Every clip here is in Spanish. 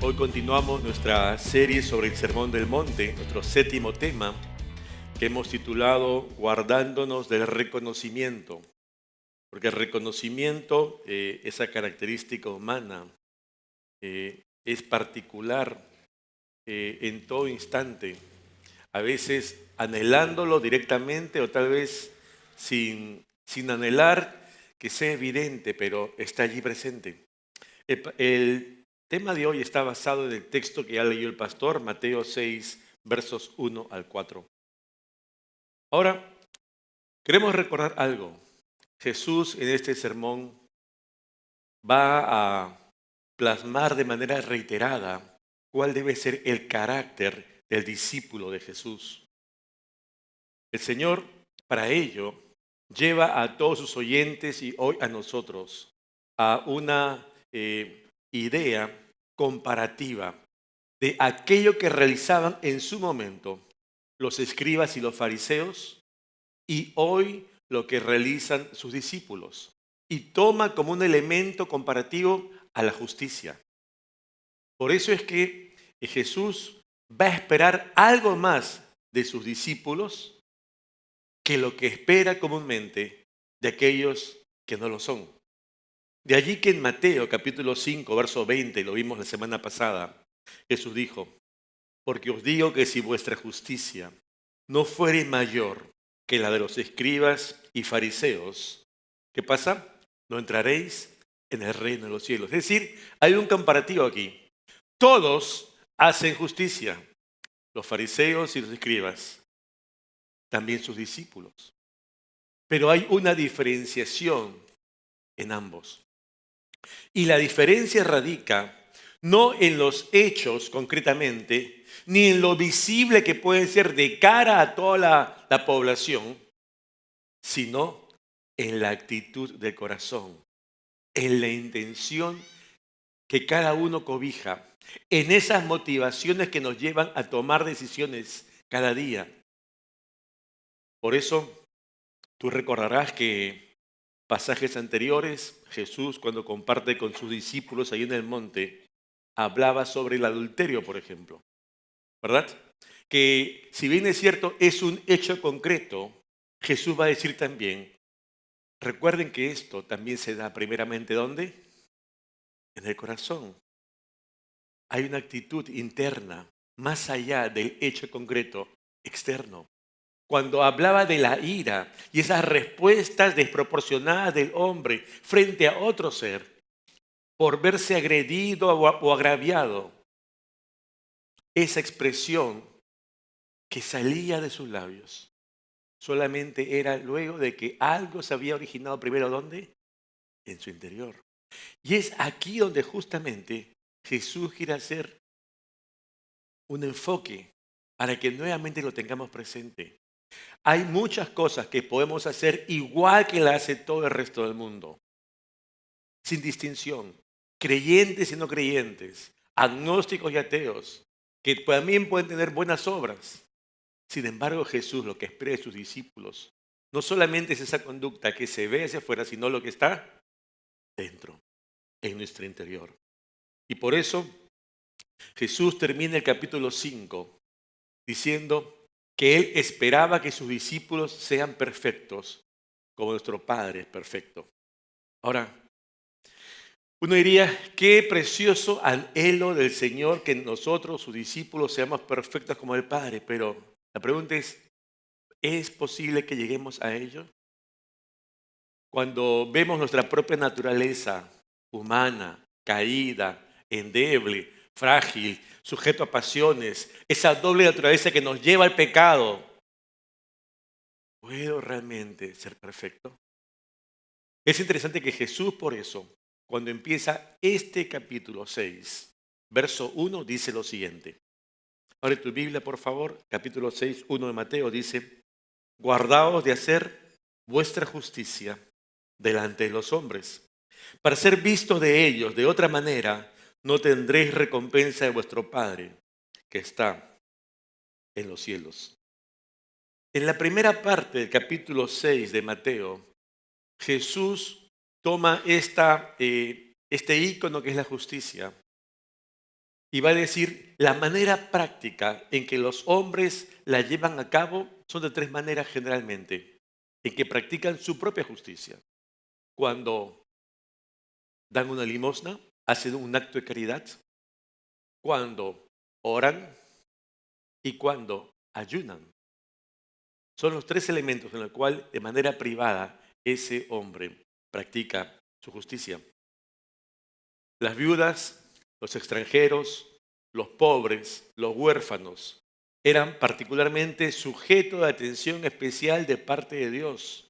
Hoy continuamos nuestra serie sobre el Sermón del Monte, nuestro séptimo tema, que hemos titulado Guardándonos del reconocimiento. Porque el reconocimiento, esa característica humana, es particular en todo instante. A veces anhelándolo directamente o tal vez sin anhelar que sea evidente, pero está allí presente. El tema de hoy está basado en el texto que ya leyó el pastor, Mateo 6, versos 1 al 4. Ahora, queremos recordar algo. Jesús en este sermón va a plasmar de manera reiterada cuál debe ser el carácter del discípulo de Jesús. El Señor, para ello, lleva a todos sus oyentes y hoy a nosotros a una idea comparativa de aquello que realizaban en su momento los escribas y los fariseos y hoy lo que realizan sus discípulos. Y toma como un elemento comparativo a la justicia. Por eso es que Jesús va a esperar algo más de sus discípulos que lo que espera comúnmente de aquellos que no lo son. De allí que en Mateo capítulo 5, verso 20, lo vimos la semana pasada, Jesús dijo: porque os digo que si vuestra justicia no fuere mayor que la de los escribas y fariseos, ¿qué pasa? No entraréis en el reino de los cielos. Es decir, hay un comparativo aquí. Todos hacen justicia, los fariseos y los escribas, también sus discípulos. Pero hay una diferenciación en ambos. Y la diferencia radica no en los hechos concretamente, ni en lo visible que pueden ser de cara a toda la población, sino en la actitud del corazón, en la intención que cada uno cobija, en esas motivaciones que nos llevan a tomar decisiones cada día. Por eso, tú recordarás que pasajes anteriores, Jesús, cuando comparte con sus discípulos ahí en el monte, hablaba sobre el adulterio, por ejemplo, ¿verdad? Que si bien es cierto, es un hecho concreto, Jesús va a decir también, recuerden que esto también se da primeramente, ¿dónde? En el corazón. Hay una actitud interna, más allá del hecho concreto, externo. Cuando hablaba de la ira y esas respuestas desproporcionadas del hombre frente a otro ser, por verse agredido o agraviado, esa expresión que salía de sus labios solamente era luego de que algo se había originado primero, ¿dónde? En su interior. Y es aquí donde justamente Jesús quiere hacer un enfoque para que nuevamente lo tengamos presente. Hay muchas cosas que podemos hacer igual que la hace todo el resto del mundo, sin distinción, creyentes y no creyentes, agnósticos y ateos, que también pueden tener buenas obras. Sin embargo, Jesús lo que espera de sus discípulos no solamente es esa conducta que se ve hacia afuera, sino lo que está dentro, en nuestro interior. Y por eso Jesús termina el capítulo 5 diciendo que Él esperaba que sus discípulos sean perfectos, como nuestro Padre es perfecto. Ahora, uno diría, qué precioso anhelo del Señor que nosotros, sus discípulos, seamos perfectos como el Padre, pero la pregunta ¿es posible que lleguemos a ello? Cuando vemos nuestra propia naturaleza humana, caída, endeble, frágil, sujeto a pasiones, esa doble naturaleza que nos lleva al pecado, ¿puedo realmente ser perfecto? Es interesante que Jesús por eso, cuando empieza este capítulo 6, verso 1, dice lo siguiente. Abre tu Biblia, por favor, capítulo 6, 1 de Mateo, dice, guardaos de hacer vuestra justicia delante de los hombres, para ser visto de ellos. De otra manera, no tendréis recompensa de vuestro Padre que está en los cielos. En la primera parte del capítulo 6 de Mateo, Jesús toma este ícono que es la justicia Y va a decir, la manera práctica en que los hombres la llevan a cabo son de tres maneras generalmente, en que practican su propia justicia. Cuando dan una limosna, hacen un acto de caridad, cuando oran y cuando ayunan. Son los tres elementos en los cuales de manera privada ese hombre practica su justicia. Las viudas, los extranjeros, los pobres, los huérfanos, eran particularmente sujetos de atención especial de parte de Dios.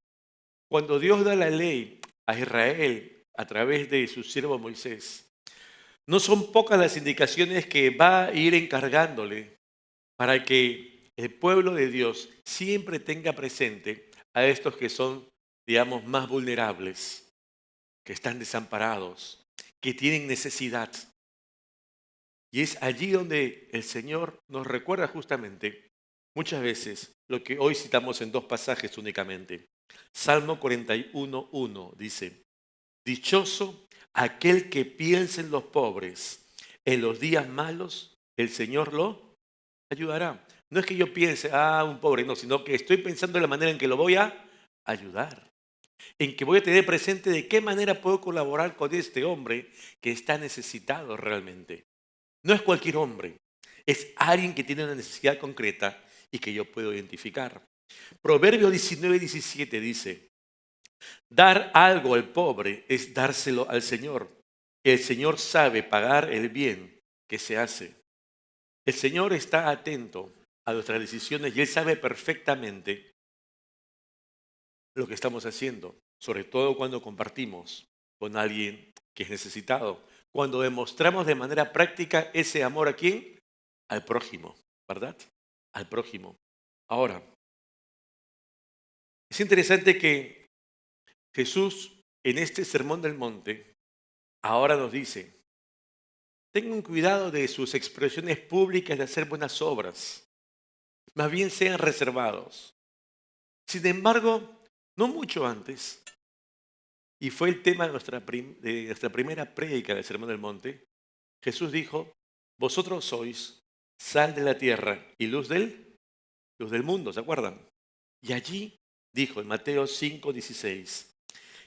Cuando Dios da la ley a Israel a través de su siervo Moisés, no son pocas las indicaciones que va a ir encargándole para que el pueblo de Dios siempre tenga presente a estos que son, digamos, más vulnerables, que están desamparados, que tienen necesidad. Y es allí donde el Señor nos recuerda justamente muchas veces lo que hoy citamos en dos pasajes únicamente. Salmo 41:1 dice, dichoso aquel que piensa en los pobres, en los días malos, el Señor lo ayudará. No es que yo piense, un pobre, no, sino que estoy pensando en la manera en que lo voy a ayudar, en que voy a tener presente de qué manera puedo colaborar con este hombre que está necesitado realmente. No es cualquier hombre, es alguien que tiene una necesidad concreta y que yo puedo identificar. Proverbio 19:17 dice, dar algo al pobre es dárselo al Señor. El Señor sabe pagar el bien que se hace. El Señor está atento a nuestras decisiones y Él sabe perfectamente lo que estamos haciendo, sobre todo cuando compartimos con alguien que es necesitado. Cuando demostramos de manera práctica ese amor a quién? Al prójimo, ¿verdad? Al prójimo. Ahora, es interesante que Jesús en este Sermón del Monte ahora nos dice, tengan cuidado de sus expresiones públicas de hacer buenas obras, más bien sean reservados. Sin embargo, no mucho antes, y fue el tema de nuestra primera prédica del Sermón del Monte, Jesús dijo, vosotros sois sal de la tierra y luz del mundo, ¿se acuerdan? Y allí dijo en Mateo 5:16,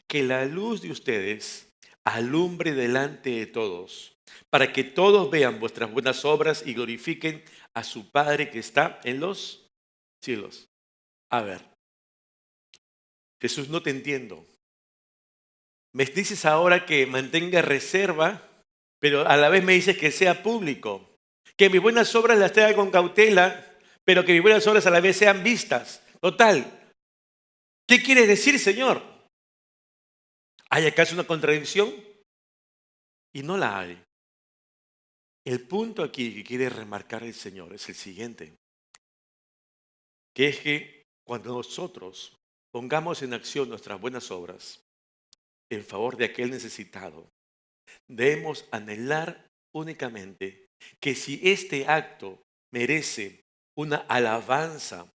que la luz de ustedes alumbre delante de todos, para que todos vean vuestras buenas obras y glorifiquen a su Padre que está en los cielos. A ver, Jesús, no te entiendo. Me dices ahora que mantenga reserva, pero a la vez me dices que sea público. Que mis buenas obras las tenga con cautela, pero que mis buenas obras a la vez sean vistas. Total, ¿qué quiere decir, Señor? ¿Hay acaso una contradicción? Y no la hay. El punto aquí que quiere remarcar el Señor es el siguiente, que es que cuando nosotros pongamos en acción nuestras buenas obras en favor de aquel necesitado, debemos anhelar únicamente que si este acto merece una alabanza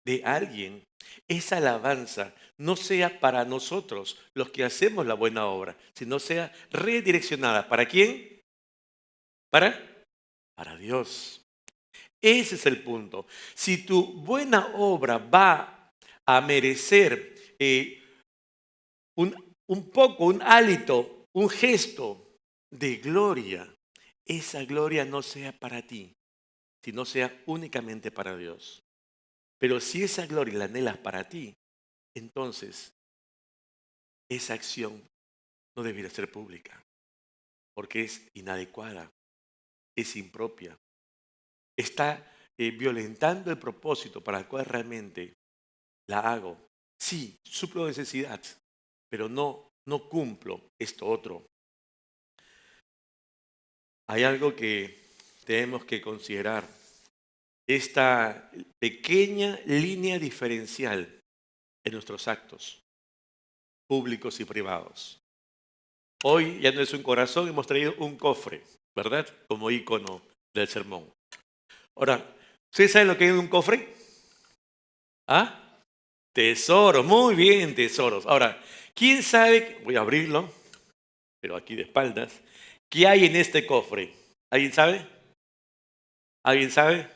de alguien, esa alabanza no sea para nosotros los que hacemos la buena obra, sino sea redireccionada. ¿Para quién? Para Dios. Ese es el punto. Si tu buena obra va a merecer un poco, un hálito, un gesto de gloria, esa gloria no sea para ti, sino sea únicamente para Dios. Pero si esa gloria la anhelas para ti, entonces esa acción no debería ser pública, porque es inadecuada, es impropia. Está violentando el propósito para el cual realmente la hago. Sí, suplo necesidad, pero no cumplo esto otro. Hay algo que tenemos que considerar. Esta pequeña línea diferencial en nuestros actos públicos y privados. Hoy ya no es un corazón, hemos traído un cofre, ¿verdad? Como icono del sermón. Ahora, ¿ustedes saben lo que es un cofre? ¿Ah? Tesoros, muy bien, tesoros. Ahora, ¿quién sabe? Voy a abrirlo, pero aquí de espaldas. ¿Qué hay en este cofre? ¿Alguien sabe? ¿Alguien sabe?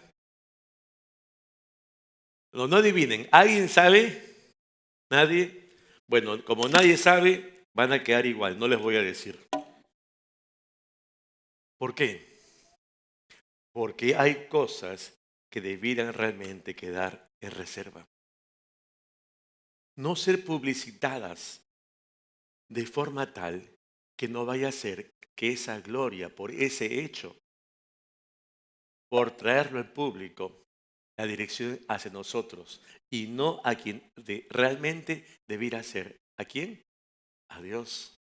No, no adivinen. ¿Alguien sabe? ¿Nadie? Bueno, como nadie sabe, van a quedar igual. No les voy a decir. ¿Por qué? Porque hay cosas que debieran realmente quedar en reserva. No ser publicitadas de forma tal que no vaya a ser que esa gloria por ese hecho, por traerlo al público, la dirección hacia nosotros y no a quien realmente debiera ser. ¿A quién? A Dios.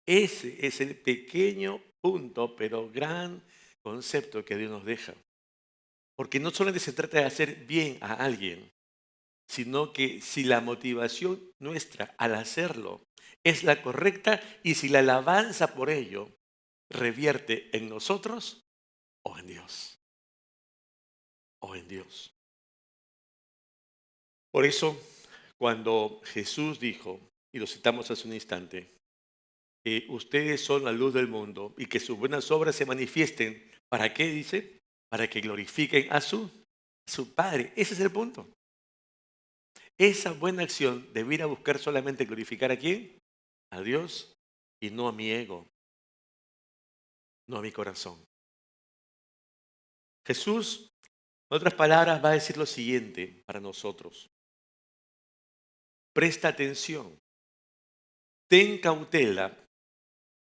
Ese es el pequeño punto, pero gran concepto que Dios nos deja. Porque no solamente se trata de hacer bien a alguien, sino que si la motivación nuestra al hacerlo es la correcta y si la alabanza por ello revierte en nosotros o en Dios. O en Dios. Por eso, cuando Jesús dijo, y lo citamos hace un instante, que ustedes son la luz del mundo y que sus buenas obras se manifiesten, ¿para qué dice? Para que glorifiquen a su Padre. Ese es el punto. Esa buena acción debiera buscar solamente glorificar a quién? A Dios y no a mi ego, no a mi corazón. Jesús, en otras palabras, va a decir lo siguiente para nosotros. Presta atención, ten cautela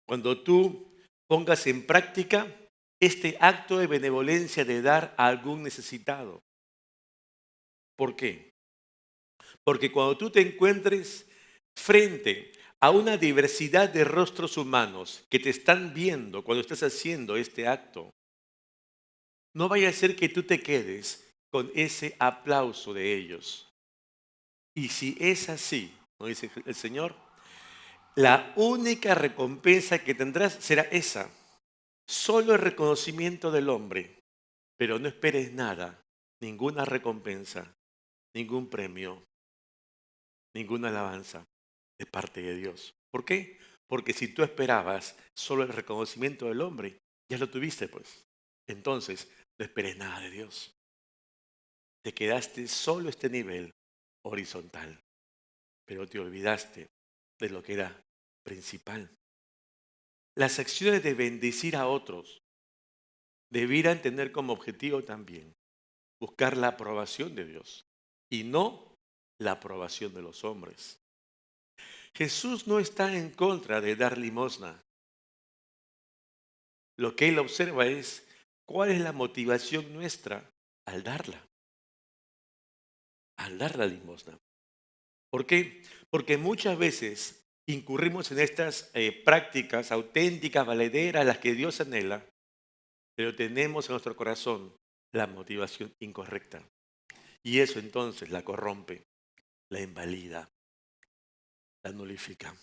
cuando tú pongas en práctica este acto de benevolencia de dar a algún necesitado. ¿Por qué? Porque cuando tú te encuentres frente a una diversidad de rostros humanos que te están viendo cuando estás haciendo este acto, no vaya a ser que tú te quedes con ese aplauso de ellos. Y si es así, como dice el Señor, la única recompensa que tendrás será esa. Solo el reconocimiento del hombre. Pero no esperes nada, ninguna recompensa, ningún premio, ninguna alabanza de parte de Dios. ¿Por qué? Porque si tú esperabas solo el reconocimiento del hombre, ya lo tuviste pues. Entonces, no esperes nada de Dios. Te quedaste solo este nivel horizontal, pero te olvidaste de lo que era principal. Las acciones de bendecir a otros debieran tener como objetivo también buscar la aprobación de Dios y no la aprobación de los hombres. Jesús no está en contra de dar limosna. Lo que él observa es cuál es la motivación nuestra al darla, al dar la limosna. ¿Por qué? Porque muchas veces incurrimos en estas prácticas auténticas, valederas, las que Dios anhela, pero tenemos en nuestro corazón la motivación incorrecta. Y eso entonces la corrompe, la invalida, la nulifica.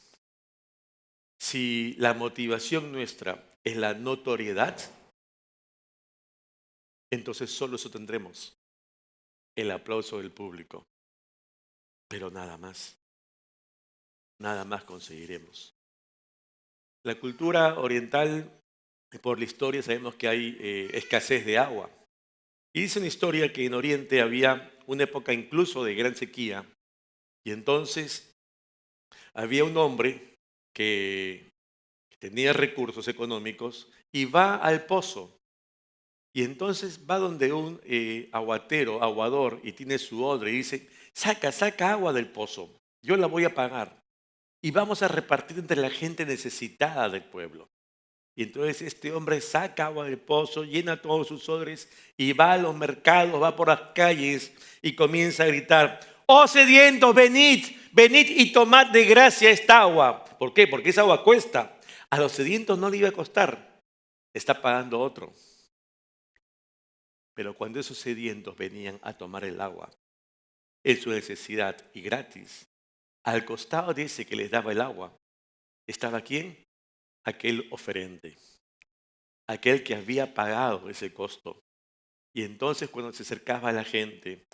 Si la motivación nuestra es la notoriedad, entonces solo eso tendremos, el aplauso del público, pero nada más conseguiremos. La cultura oriental, por la historia sabemos que hay escasez de agua. Y dice una historia que en Oriente había una época incluso de gran sequía, y entonces había un hombre que tenía recursos económicos y va al pozo. Y entonces va donde un aguador, y tiene su odre y dice, saca agua del pozo, yo la voy a pagar. Y vamos a repartir entre la gente necesitada del pueblo. Y entonces este hombre saca agua del pozo, llena todos sus odres y va a los mercados, va por las calles y comienza a gritar, oh sedientos, venid y tomad de gracia esta agua. ¿Por qué? Porque esa agua cuesta. A los sedientos no le iba a costar, está pagando otro. Pero cuando esos sedientos venían a tomar el agua en su necesidad y gratis, al costado de ese que les daba el agua, ¿estaba quién? Aquel oferente, aquel que había pagado ese costo. Y entonces cuando se acercaba a la gente,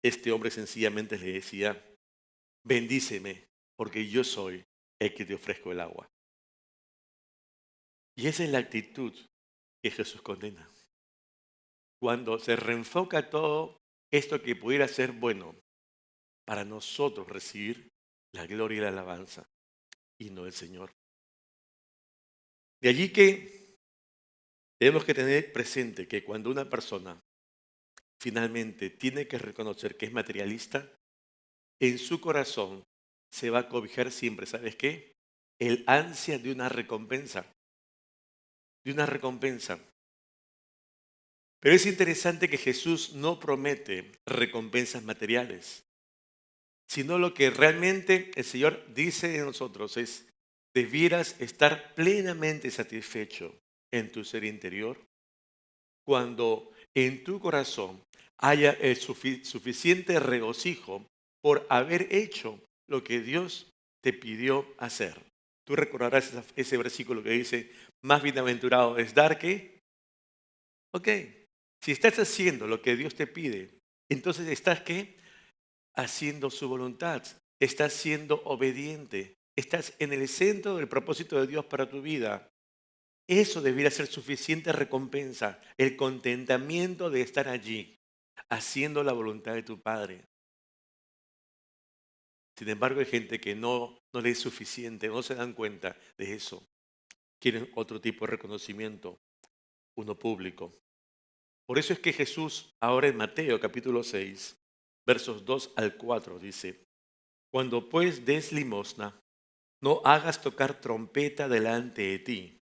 este hombre sencillamente le decía, bendíceme, porque yo soy el que te ofrezco el agua. Y esa es la actitud que Jesús condena. Cuando se reenfoca todo esto que pudiera ser bueno para nosotros recibir la gloria y la alabanza y no el Señor. De allí que tenemos que tener presente que cuando una persona finalmente tiene que reconocer que es materialista, en su corazón se va a cobijar siempre, ¿sabes qué? El ansia de una recompensa, de una recompensa. Pero es interesante que Jesús no promete recompensas materiales, sino lo que realmente el Señor dice de nosotros es, debieras estar plenamente satisfecho en tu ser interior cuando en tu corazón haya el suficiente regocijo por haber hecho lo que Dios te pidió hacer. Tú recordarás ese versículo que dice, más bienaventurado es dar que, ok, si estás haciendo lo que Dios te pide, entonces estás ¿qué? Haciendo su voluntad, estás siendo obediente, estás en el centro del propósito de Dios para tu vida. Eso debería ser suficiente recompensa, el contentamiento de estar allí, haciendo la voluntad de tu Padre. Sin embargo, hay gente que no le es suficiente, no se dan cuenta de eso. Quieren otro tipo de reconocimiento, uno público. Por eso es que Jesús, ahora en Mateo capítulo 6, versos 2 al 4, dice, cuando pues des limosna, no hagas tocar trompeta delante de ti,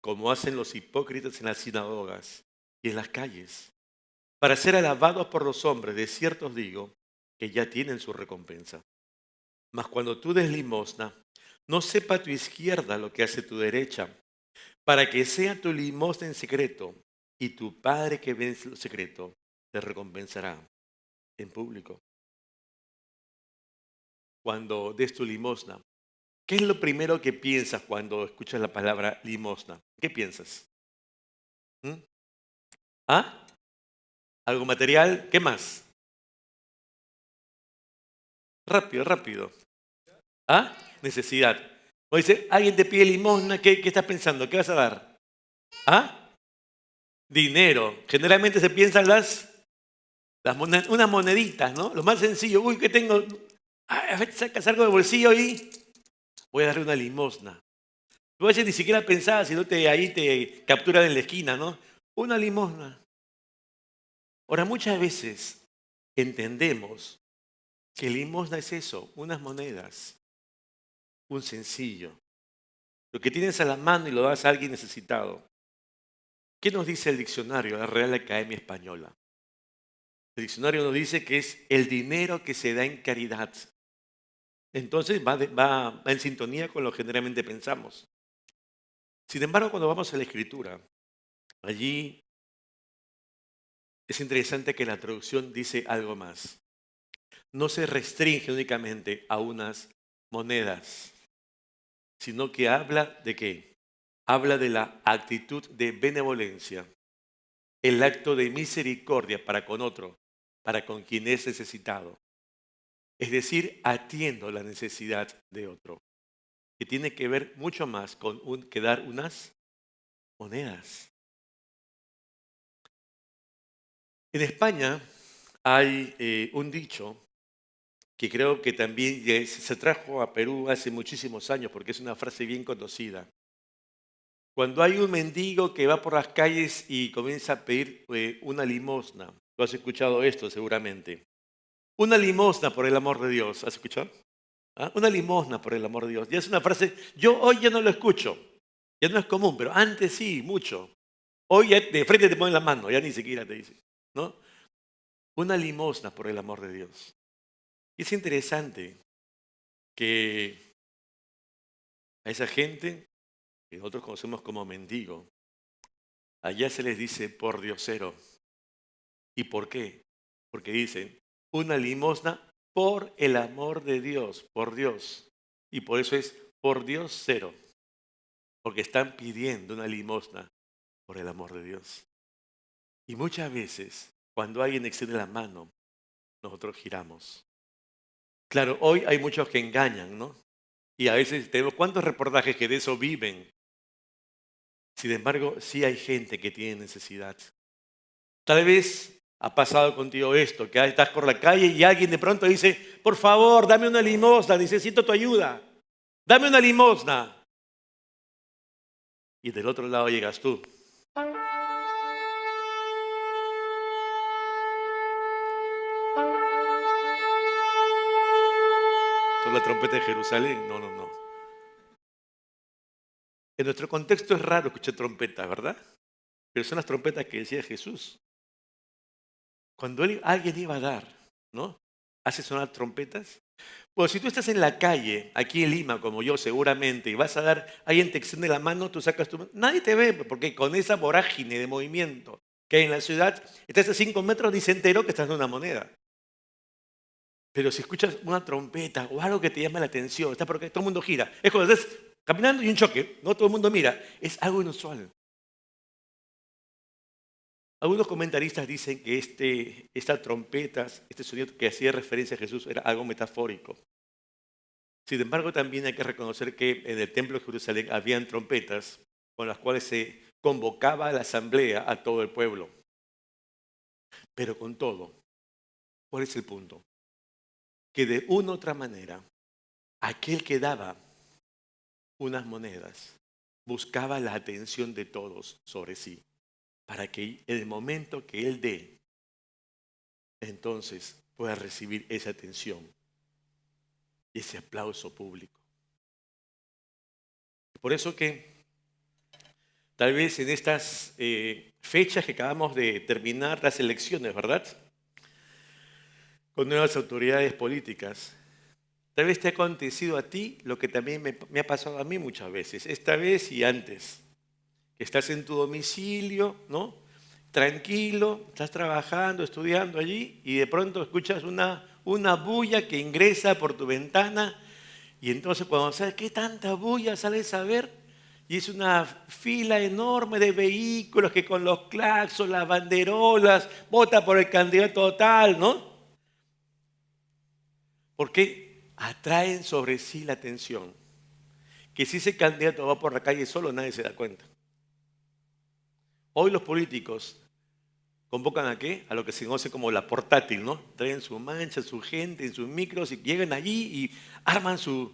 como hacen los hipócritas en las sinagogas y en las calles, para ser alabados por los hombres. De cierto os digo que ya tienen su recompensa. Mas cuando tú des limosna, no sepa tu izquierda lo que hace tu derecha, para que sea tu limosna en secreto, y tu Padre que ve en lo secreto te recompensará en público. Cuando des tu limosna, ¿qué es lo primero que piensas cuando escuchas la palabra limosna? ¿Qué piensas? ¿Mm? ¿Ah? ¿Algo material? ¿Qué más? Rápido, rápido. ¿Ah? Necesidad. O dice, alguien te pide limosna, ¿qué estás pensando? ¿Qué vas a dar? ¿Ah? Dinero. Generalmente se piensan unas moneditas, ¿no? Lo más sencillo. Uy, ¿qué tengo? A ver, sacas algo del bolsillo y voy a darle una limosna. Tú a veces ni siquiera pensabas, sino ahí te capturan en la esquina, ¿no? Una limosna. Ahora, muchas veces entendemos que limosna es eso, unas monedas, un sencillo. Lo que tienes a la mano y lo das a alguien necesitado. ¿Qué nos dice el diccionario, la Real Academia Española? El diccionario nos dice que es el dinero que se da en caridad. Entonces va en sintonía con lo que generalmente pensamos. Sin embargo, cuando vamos a la Escritura, allí es interesante que la traducción dice algo más. No se restringe únicamente a unas monedas, sino que habla de qué? Habla de la actitud de benevolencia, el acto de misericordia para con otro, para con quien es necesitado. Es decir, atiendo la necesidad de otro, que tiene que ver mucho más con que dar unas monedas. En España hay un dicho que creo que también se trajo a Perú hace muchísimos años, porque es una frase bien conocida. Cuando hay un mendigo que va por las calles y comienza a pedir una limosna, tú has escuchado esto seguramente. Una limosna por el amor de Dios, ¿has escuchado? ¿Ah? Una limosna por el amor de Dios. Ya es una frase, yo hoy ya no lo escucho, ya no es común, pero antes sí, mucho. Hoy ya de frente te ponen la mano, ya ni siquiera te dicen, ¿no? Una limosna por el amor de Dios. Y es interesante que a esa gente que nosotros conocemos como mendigo, allá se les dice por diosero. ¿Y por qué? Porque dicen, una limosna por el amor de Dios, por Dios. Y por eso es por Dios cero, porque están pidiendo una limosna por el amor de Dios. Y muchas veces, cuando alguien extiende la mano, nosotros giramos. Claro, hoy hay muchos que engañan, ¿no? Y a veces tenemos cuántos reportajes que de eso viven. Sin embargo, sí hay gente que tiene necesidad. Tal vez ha pasado contigo esto, que estás por la calle y alguien de pronto dice, por favor, dame una limosna, necesito tu ayuda. Dame una limosna. Y del otro lado llegas tú. ¿Son la trompeta de Jerusalén? No, no, no. En nuestro contexto es raro escuchar trompetas, ¿verdad? Pero son las trompetas que decía Jesús. Cuando alguien iba a dar, ¿no? Hace sonar trompetas. Pues si tú estás en la calle, aquí en Lima, como yo seguramente, y vas a dar, alguien te extiende la mano, tú sacas tu mano, nadie te ve, porque con esa vorágine de movimiento que hay en la ciudad, estás a 5 metros y se enteró que estás dando una moneda. Pero si escuchas una trompeta o algo que te llama la atención, está porque todo el mundo gira. Es cuando estás caminando y un choque, no todo el mundo mira. Es algo inusual. Algunos comentaristas dicen que estas trompetas, este sonido que hacía referencia a Jesús era algo metafórico. Sin embargo, también hay que reconocer que en el templo de Jerusalén habían trompetas con las cuales se convocaba a la asamblea a todo el pueblo. Pero con todo, ¿cuál es el punto? Que de una u otra manera, aquel que daba unas monedas buscaba la atención de todos sobre sí, para que en el momento que él dé, entonces pueda recibir esa atención, ese aplauso público. Por eso que tal vez en estas fechas que acabamos de terminar las elecciones, ¿verdad? Con nuevas autoridades políticas, tal vez te ha acontecido a ti lo que también me ha pasado a mí muchas veces, esta vez y antes, que estás en tu domicilio, ¿no? Tranquilo, estás trabajando, estudiando allí y de pronto escuchas una bulla que ingresa por tu ventana y entonces cuando sabes qué tanta bulla sales a ver y es una fila enorme de vehículos que con los claxons, las banderolas, vota por el candidato tal, ¿no? Porque atraen sobre sí la atención. Que si ese candidato va por la calle solo nadie se da cuenta. Hoy los políticos convocan ¿a qué? A lo que se conoce como la portátil, ¿no? Traen su mancha, su gente, en sus micros y llegan allí y arman su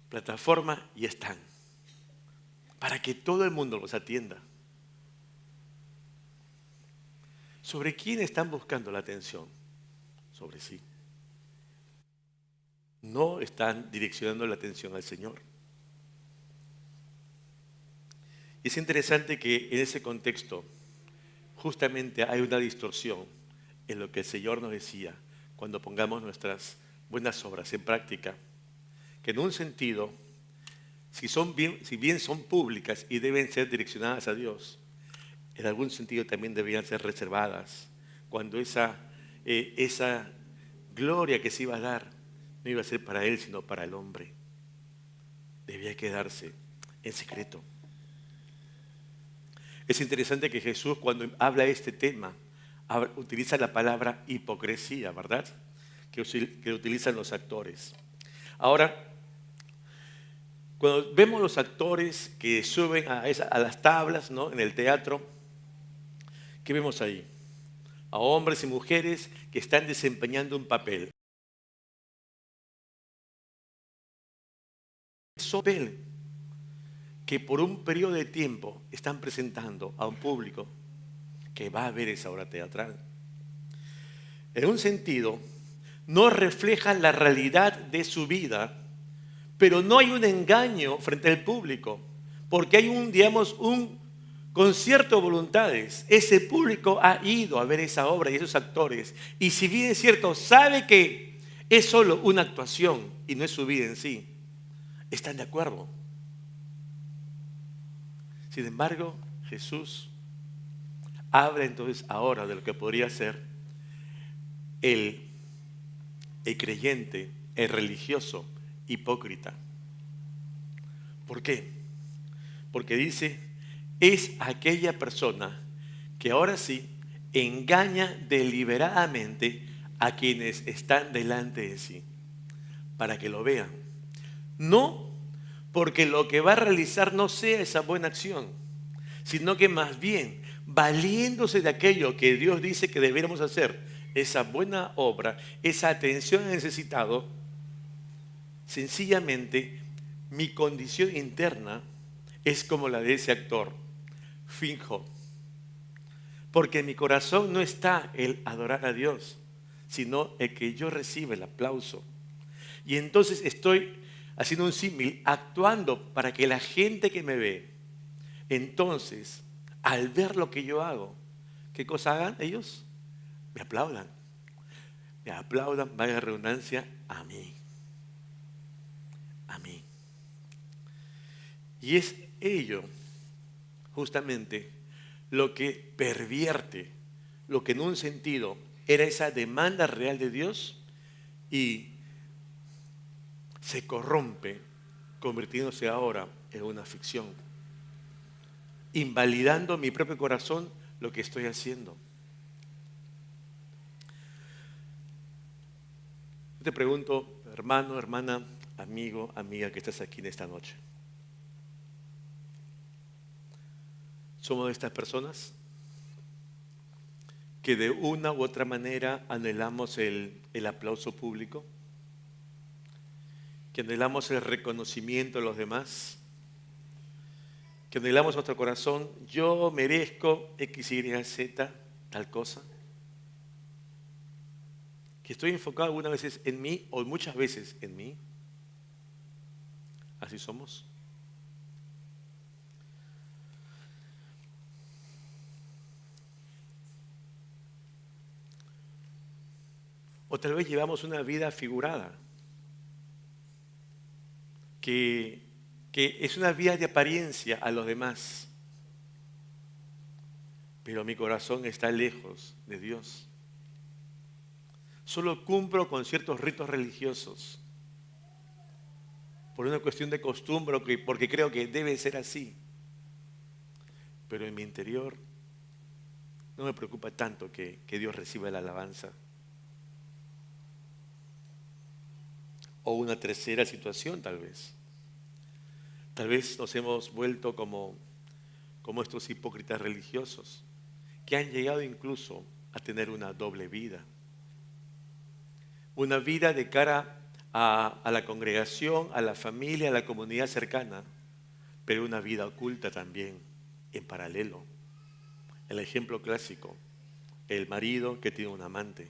plataforma y están. Para que todo el mundo los atienda. ¿Sobre quién están buscando la atención? Sobre sí. No están direccionando la atención al Señor. Y es interesante que en ese contexto justamente hay una distorsión en lo que el Señor nos decía cuando pongamos nuestras buenas obras en práctica. Que en un sentido, si bien son públicas y deben ser direccionadas a Dios, en algún sentido también deberían ser reservadas cuando esa gloria que se iba a dar no iba a ser para Él, sino para el hombre. Debía quedarse en secreto. Es interesante que Jesús cuando habla de este tema utiliza la palabra hipocresía, ¿verdad? Que utilizan los actores. Ahora, cuando vemos los actores que suben a las tablas, ¿no? En el teatro, ¿qué vemos ahí? A hombres y mujeres que están desempeñando un papel. Es un papel que por un periodo de tiempo están presentando a un público que va a ver esa obra teatral. En un sentido, no reflejan la realidad de su vida, pero no hay un engaño frente al público, porque hay un concierto de voluntades. Ese público ha ido a ver esa obra y esos actores, y si bien es cierto, sabe que es solo una actuación y no es su vida en sí, están de acuerdo. Sin embargo, Jesús habla entonces ahora de lo que podría ser el creyente, el religioso hipócrita. ¿Por qué? Porque dice, es aquella persona que ahora sí engaña deliberadamente a quienes están delante de sí, para que lo vean. No porque lo que va a realizar no sea esa buena acción, sino que más bien, valiéndose de aquello que Dios dice que deberíamos hacer, esa buena obra, esa atención al necesitado, sencillamente mi condición interna es como la de ese actor, finjo, porque en mi corazón no está el adorar a Dios, sino el que yo reciba el aplauso. Y entonces estoy haciendo un símil, actuando para que la gente que me ve, entonces, al ver lo que yo hago, ¿qué cosa hagan ellos? Me aplaudan. Me aplaudan, vaya redundancia, a mí. A mí. Y es ello, justamente, lo que pervierte, lo que en un sentido era esa demanda real de Dios y se corrompe, convirtiéndose ahora en una ficción, invalidando en mi propio corazón lo que estoy haciendo. Yo te pregunto, hermano, hermana, amigo, amiga que estás aquí en esta noche. ¿Somos de estas personas que de una u otra manera anhelamos el aplauso público? ¿Que anhelamos el reconocimiento de los demás? ¿Que anhelamos nuestro corazón? Yo merezco X, Y, Z, tal cosa. ¿Que estoy enfocado algunas veces en mí o muchas veces en mí? ¿Así somos? O tal vez llevamos una vida figurada, que, que es una vida de apariencia a los demás, pero mi corazón está lejos de Dios. Solo cumplo con ciertos ritos religiosos, por una cuestión de costumbre, porque creo que debe ser así. Pero en mi interior no me preocupa tanto que Dios reciba la alabanza. O una tercera situación tal vez. Tal vez nos hemos vuelto como estos hipócritas religiosos, que han llegado incluso a tener una doble vida. Una vida de cara a la congregación, a la familia, a la comunidad cercana, pero una vida oculta también, en paralelo. El ejemplo clásico, el marido que tiene un amante.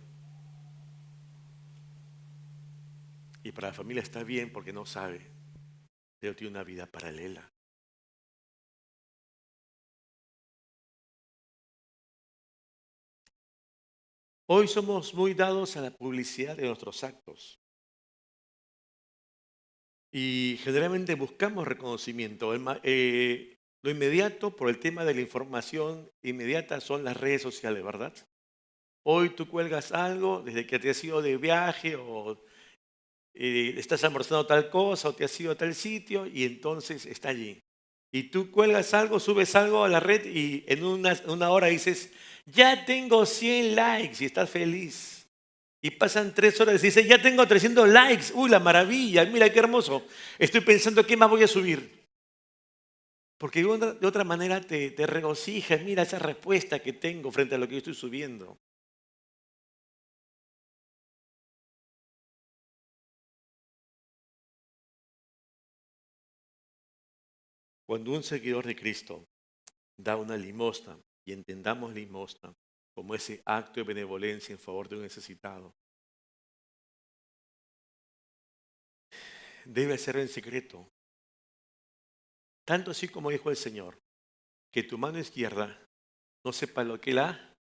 Y para la familia está bien porque no sabe, pero tiene una vida paralela. Hoy somos muy dados a la publicidad de nuestros actos y generalmente buscamos reconocimiento. Lo inmediato por el tema de la información inmediata son las redes sociales, ¿verdad? Hoy tú cuelgas algo desde que te has ido de viaje o estás almorzando tal cosa o te has ido a tal sitio y entonces está allí. Y tú cuelgas algo, subes algo a la red y en una hora dices, ya tengo 100 likes y estás feliz. Y pasan 3 horas y dices, ya tengo 300 likes. Uy, la maravilla, mira qué hermoso. Estoy pensando qué más voy a subir. Porque de otra manera te regocijas, mira esa respuesta que tengo frente a lo que yo estoy subiendo. Cuando un seguidor de Cristo da una limosna y entendamos limosna como ese acto de benevolencia en favor de un necesitado, debe ser en secreto. Tanto así como dijo el Señor, que tu mano izquierda no sepa lo que la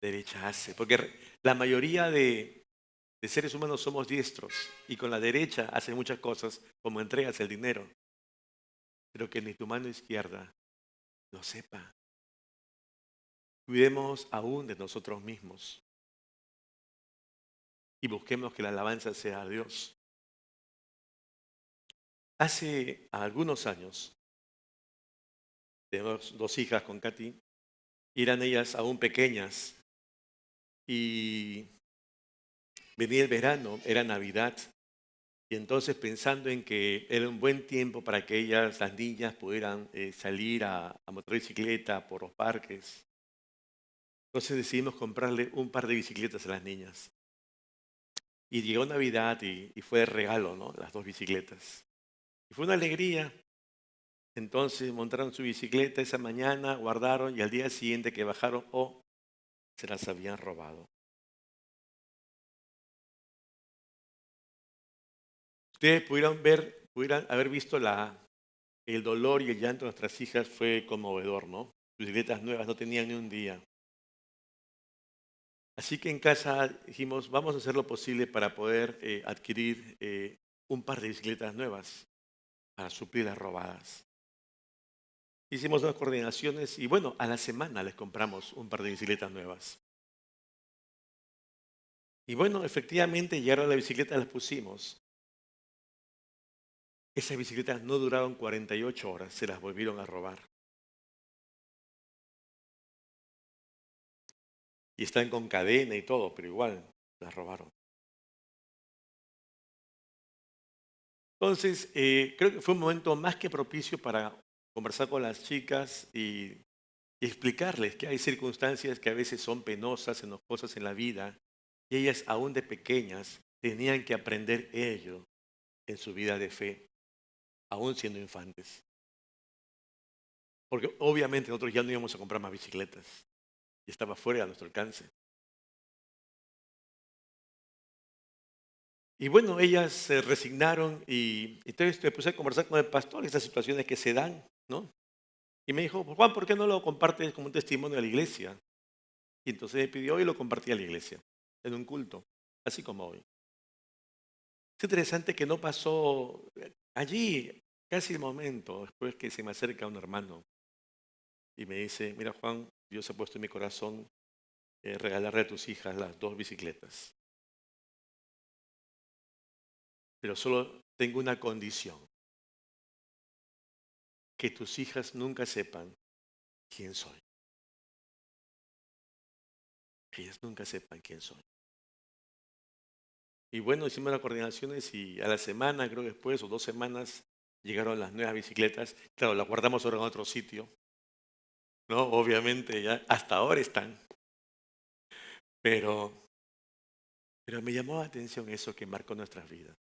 derecha hace. Porque la mayoría de seres humanos somos diestros y con la derecha hacen muchas cosas como entregas el dinero. Pero que ni tu mano izquierda lo sepa. Cuidemos aún de nosotros mismos y busquemos que la alabanza sea a Dios. Hace algunos años, tenemos 2 hijas con Katy, y eran ellas aún pequeñas y venía el verano, era Navidad Y entonces pensando en que era un buen tiempo para que ellas, las niñas, pudieran salir a montar bicicleta por los parques, entonces decidimos comprarle un par de bicicletas a las niñas. Y llegó Navidad y fue de regalo, ¿no? Las dos bicicletas. Y fue una alegría. Entonces montaron su bicicleta esa mañana, guardaron y al día siguiente que bajaron, se las habían robado. Ustedes pudieran haber visto el dolor y el llanto de nuestras hijas fue conmovedor, ¿no? Sus bicicletas nuevas no tenían ni un día. Así que en casa dijimos, vamos a hacer lo posible para poder adquirir un par de bicicletas nuevas para suplir las robadas. Hicimos unas coordinaciones y bueno, a la semana les compramos un par de bicicletas nuevas. Y bueno, efectivamente llegaron las bicicletas, las pusimos. Esas bicicletas no duraron 48 horas, se las volvieron a robar. Y están con cadena y todo, pero igual las robaron. Entonces, creo que fue un momento más que propicio para conversar con las chicas y explicarles que hay circunstancias que a veces son penosas, enojosas en la vida, y ellas aún de pequeñas tenían que aprender ello en su vida de fe, aún siendo infantes. Porque obviamente nosotros ya no íbamos a comprar más bicicletas, y estaba fuera de nuestro alcance. Y bueno, ellas se resignaron y entonces me puse a conversar con el pastor estas situaciones que se dan, ¿no? Y me dijo, Juan, ¿por qué no lo compartes como un testimonio a la iglesia? Y entonces me pidió y lo compartí a la iglesia, en un culto, así como hoy. Es interesante que no pasó allí, casi el momento, después que se me acerca un hermano y me dice, mira Juan, Dios ha puesto en mi corazón regalarle a tus hijas las dos bicicletas, pero solo tengo una condición, que tus hijas nunca sepan quién soy, que ellas nunca sepan quién soy. Y bueno, hicimos las coordinaciones y a la semana, creo que después, o 2 semanas, llegaron las nuevas bicicletas. Claro, las guardamos ahora en otro sitio, ¿no? Obviamente ya hasta ahora están. Pero, pero me llamó la atención eso que marcó nuestras vidas.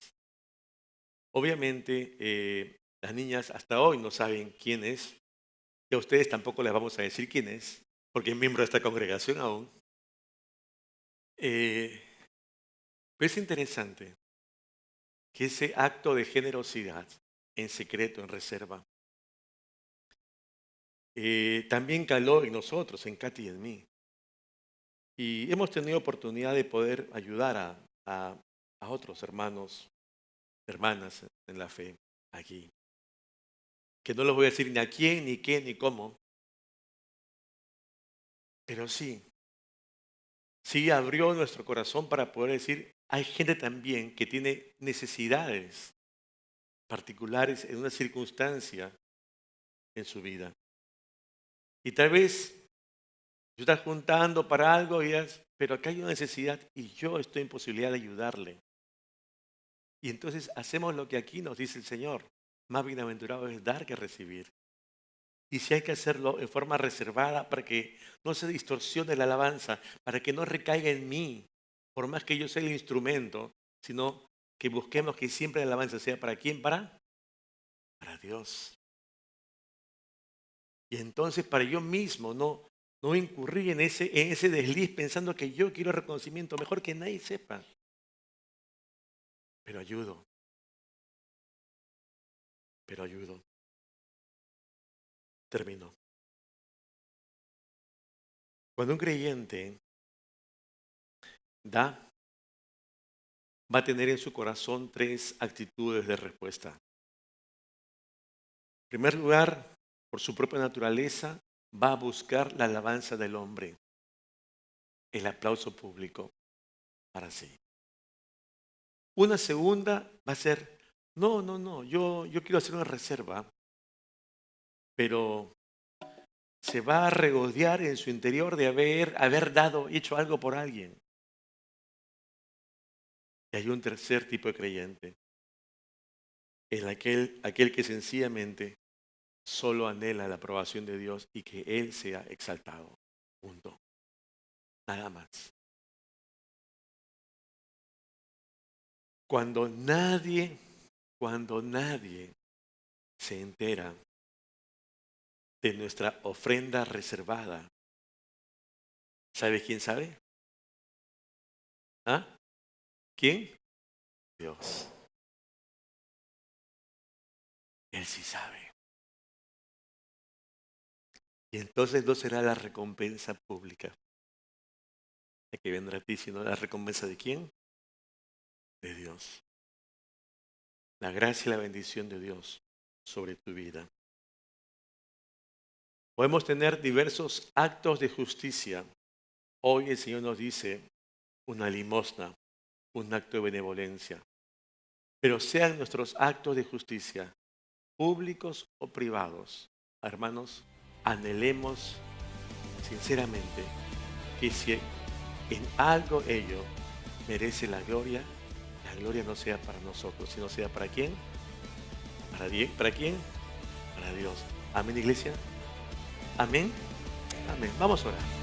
Obviamente, las niñas hasta hoy no saben quién es. Y a ustedes tampoco les vamos a decir quién es, porque es miembro de esta congregación aún. Eh, pero es interesante que ese acto de generosidad en secreto, en reserva, también caló en nosotros, en Katy y en mí. Y hemos tenido oportunidad de poder ayudar a otros hermanos, hermanas en la fe aquí. Que no les voy a decir ni a quién, ni qué, ni cómo, pero sí abrió nuestro corazón para poder decir, hay gente también que tiene necesidades particulares en una circunstancia en su vida. Y tal vez tú estás juntando para algo pero acá hay una necesidad y yo estoy en posibilidad de ayudarle. Y entonces hacemos lo que aquí nos dice el Señor. Más bienaventurado es dar que recibir. Y si hay que hacerlo en forma reservada para que no se distorsione la alabanza, para que no recaiga en mí, por más que yo sea el instrumento, sino que busquemos que siempre la alabanza sea para quién, para Dios. Y entonces para yo mismo no incurrir en ese desliz pensando que yo quiero reconocimiento, mejor que nadie sepa, pero ayudo, pero ayudo. Termino. Cuando un creyente da, va a tener en su corazón 3 actitudes de respuesta. En primer lugar, por su propia naturaleza, va a buscar la alabanza del hombre, el aplauso público para sí. Una segunda va a ser, no, yo quiero hacer una reserva, pero se va a regodear en su interior de haber dado, hecho algo por alguien. Y hay un tercer tipo de creyente en aquel que sencillamente solo anhela la aprobación de Dios y que Él sea exaltado. Punto. Nada más. Cuando nadie se entera de nuestra ofrenda reservada, ¿sabe quién sabe? ¿Ah? ¿Quién? Dios. Él sí sabe. Y entonces no será la recompensa pública la que vendrá a ti, sino la recompensa de quién? De Dios. La gracia y la bendición de Dios sobre tu vida. Podemos tener diversos actos de justicia. Hoy el Señor nos dice una limosna, un acto de benevolencia. Pero sean nuestros actos de justicia públicos o privados, hermanos, anhelemos sinceramente que si en algo ello merece la gloria no sea para nosotros, sino sea para quién, ¿para quién? Para Dios. Amén, iglesia. Amén. Amén. Vamos a orar.